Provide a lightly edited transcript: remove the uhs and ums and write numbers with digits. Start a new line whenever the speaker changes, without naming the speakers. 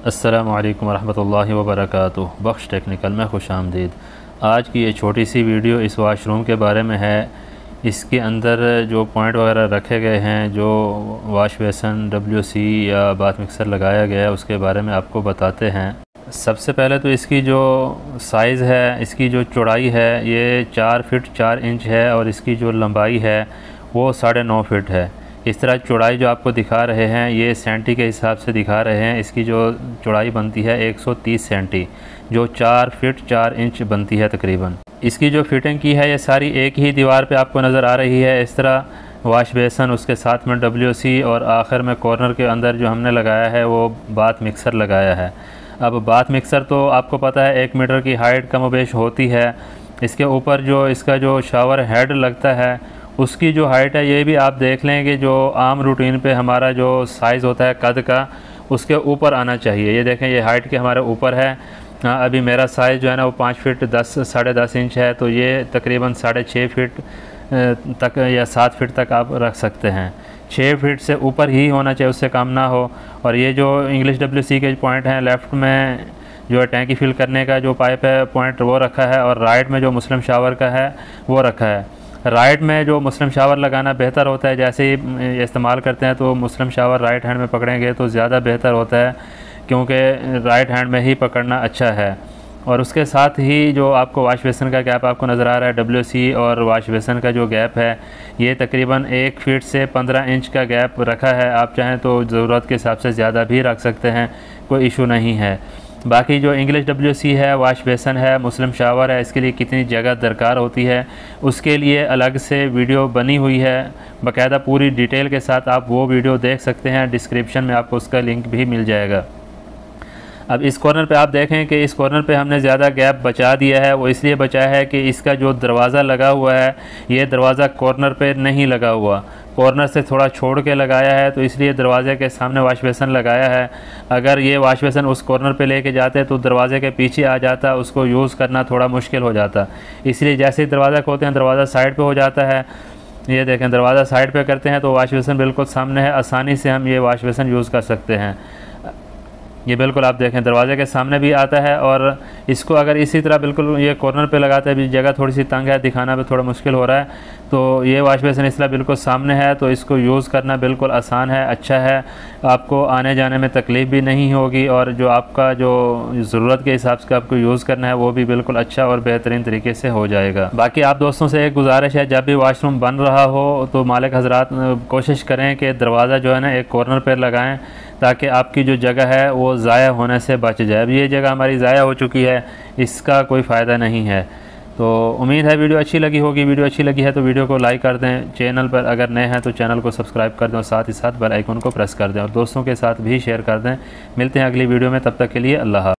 अस्सलामु अलैकुम वरहमतुल्लाहि वबरकातुहू। बख्श टेक्निकल में खुश आमदीद। आज की ये छोटी सी वीडियो इस वाशरूम के बारे में है। इसके अंदर जो पॉइंट वगैरह रखे गए हैं, जो वाश बेसन WC या बाथ मिक्सर लगाया गया है, उसके बारे में आपको बताते हैं। सबसे पहले तो इसकी जो साइज़ है, इसकी जो चौड़ाई है ये 4 फीट 4 इंच है और इसकी जो लंबाई है वो 9.5 फीट है। इस तरह चौड़ाई जो आपको दिखा रहे हैं ये सेंटी के हिसाब से दिखा रहे हैं। इसकी जो चौड़ाई बनती है 130 सेंटी, जो 4 फीट 4 इंच बनती है तकरीबन। इसकी जो फिटिंग की है ये सारी एक ही दीवार पे आपको नज़र आ रही है। इस तरह वाश बेसन, उसके साथ में WC और आखिर में कॉर्नर के अंदर जो हमने लगाया है वो बाथ मिक्सर लगाया है। अब बाथ मिक्सर तो आपको पता है 1 मीटर की हाइट कमोबेश होती है। इसके ऊपर जो इसका जो शावर हेड लगता है उसकी जो हाइट है ये भी आप देख लें कि जो आम रूटीन पे हमारा जो साइज़ होता है कद का, उसके ऊपर आना चाहिए। ये देखें, ये हाइट के हमारे ऊपर है। अभी मेरा साइज़ जो है ना वो 5 फीट 10 साढ़े 10 इंच है, तो ये तकरीबन 6.5 फीट तक या 7 फीट तक आप रख सकते हैं। 6 फीट से ऊपर ही होना चाहिए, उससे कम ना हो। और ये जो इंग्लिश WC के पॉइंट हैं, लेफ़्ट में जो है टैंकी फिल करने का जो पाइप है पॉइंट वो रखा है, और राइट में जो मुस्लिम शावर का है वो रखा है। राइट में जो मुस्लिम शावर लगाना बेहतर होता है। जैसे ही इस्तेमाल करते हैं तो मुस्लिम शावर राइट हैंड में पकड़ेंगे तो ज़्यादा बेहतर होता है, क्योंकि राइट हैंड में ही पकड़ना अच्छा है। और उसके साथ ही जो आपको वाश बेसन का गैप आपको नज़र आ रहा है, WC और वाश बेसन का जो गैप है ये तकरीबन 1 फीट से 15 इंच का गैप रखा है। आप चाहें तो ज़रूरत के हिसाब से ज़्यादा भी रख सकते हैं, कोई इशू नहीं है। बाकी जो इंग्लिश WC है, वाश बेसन है, मुस्लिम शावर है, इसके लिए कितनी जगह दरकार होती है उसके लिए अलग से वीडियो बनी हुई है बाकायदा पूरी डिटेल के साथ। आप वो वीडियो देख सकते हैं, डिस्क्रिप्शन में आपको उसका लिंक भी मिल जाएगा। अब इस कॉर्नर पे आप देखें कि इस कॉर्नर पे हमने ज़्यादा गैप बचा दिया है। वो इसलिए बचा है कि इसका जो दरवाज़ा लगा हुआ है ये दरवाज़ा कॉर्नर पे नहीं लगा हुआ, कॉर्नर से थोड़ा छोड़ के लगाया है, तो इसलिए दरवाज़े के सामने वाश बेसन लगाया है। अगर ये वाश बेसन उस कॉर्नर पे लेके जाते तो दरवाज़े के पीछे आ जाता, उसको यूज़ करना थोड़ा मुश्किल हो जाता। इसलिए जैसे ही दरवाज़ा खोलते हैं दरवाज़ा साइड पे हो जाता है। ये देखें, दरवाज़ा साइड पे करते हैं तो वाश बेसन बिल्कुल सामने है, आसानी से हम ये वाश बेसन यूज़ कर सकते हैं। ये बिल्कुल आप देखें दरवाज़े के सामने भी आता है। और इसको अगर इसी तरह बिल्कुल ये कॉर्नर पे लगाते हैं, भी जगह थोड़ी सी तंग है, दिखाना भी थोड़ा मुश्किल हो रहा है, तो ये वाश बेसन इस तरह बिल्कुल सामने है, तो इसको यूज़ करना बिल्कुल आसान है, अच्छा है। आपको आने जाने में तकलीफ़ भी नहीं होगी, और जो आपका जो ज़रूरत के हिसाब से आपको यूज़ करना है वो भी बिल्कुल अच्छा और बेहतरीन तरीके से हो जाएगा। बाकी आप दोस्तों से एक गुजारिश है, जब भी वाशरूम बन रहा हो तो मालिक हज़रात कोशिश करें कि दरवाज़ा जो है ना एक कॉर्नर पर लगाएँ, ताकि आपकी जो जगह है वो ज़ाया होने से बच जाए। अब ये जगह हमारी ज़ाया हो चुकी है, इसका कोई फ़ायदा नहीं है। तो उम्मीद है वीडियो अच्छी लगी होगी। वीडियो अच्छी लगी है तो वीडियो को लाइक कर दें, चैनल पर अगर नए हैं तो चैनल को सब्सक्राइब कर दें, और साथ ही साथ बेल आइकन को प्रेस कर दें, और दोस्तों के साथ भी शेयर कर दें। मिलते हैं अगली वीडियो में, तब तक के लिए अल्लाह।